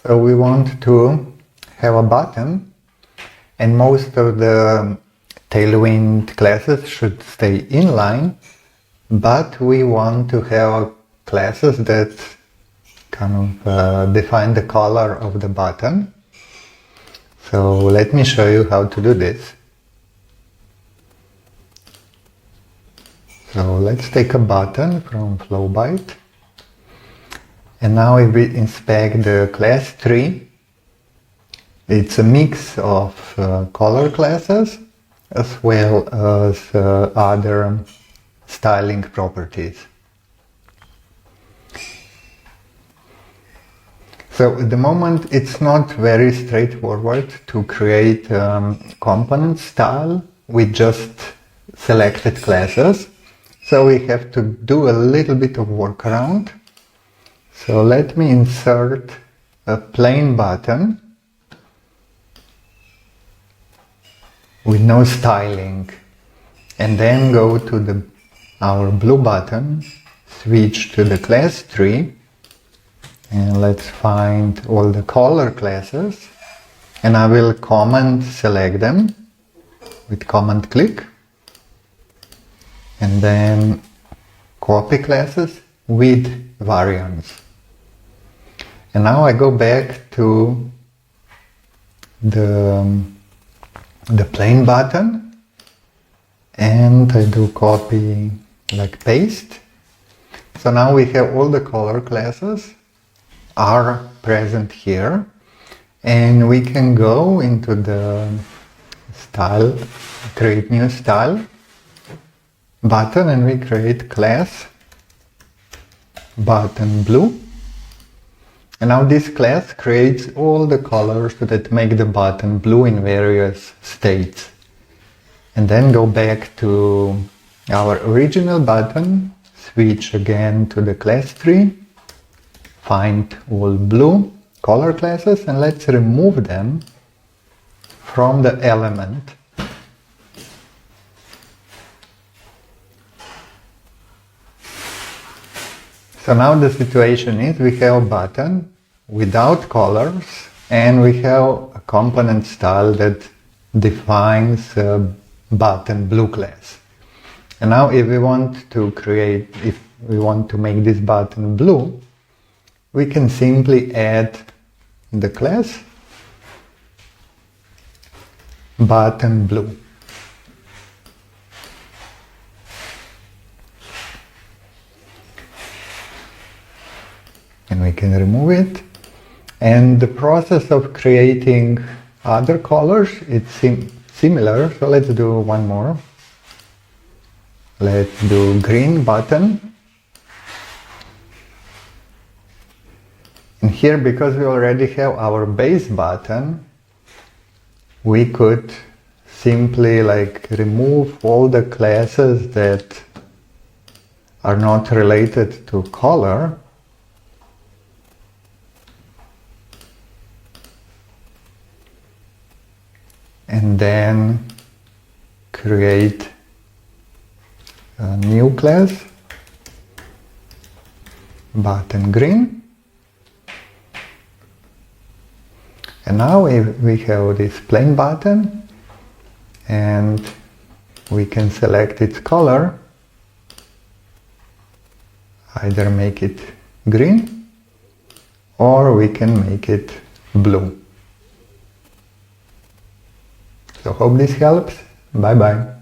So we want to have a button, and most of the Tailwind classes should stay inline, but we want to have classes that kind of define the color of the button. So let me show you how to do this. So let's take a button from FlowByte. And now if we inspect the class tree, it's a mix of color classes as well as other styling properties. So at the moment it's not very straightforward to create component style with just selected classes. So we have to do a little bit of workaround. So let me insert a plain button with no styling, and then go to our blue button, switch to the class tree, and let's find all the color classes, and I will command select them with command click, and then copy classes with variants. And now I go back to the plain button, and I do copy like paste. So now we have all the color classes are present here, and we can go into the style, create new style button, and we create class button blue. And now this class creates all the colors that make the button blue in various states. And then go back to our original button, switch again to the class tree, find all blue color classes, and let's remove them from the element. So now the situation is we have a button without colors, and we have a component style that defines a button blue class. And now if we want to make this button blue, we can simply add the class button blue. And we can remove it. And the process of creating other colors, it's similar. So let's do one more. Let's do green button. And here, because we already have our base button, we could simply remove all the classes that are not related to color. And then create a new class, button green. And now we have this plain button, and we can select its color, either make it green or we can make it blue. So hope this helps. Bye bye.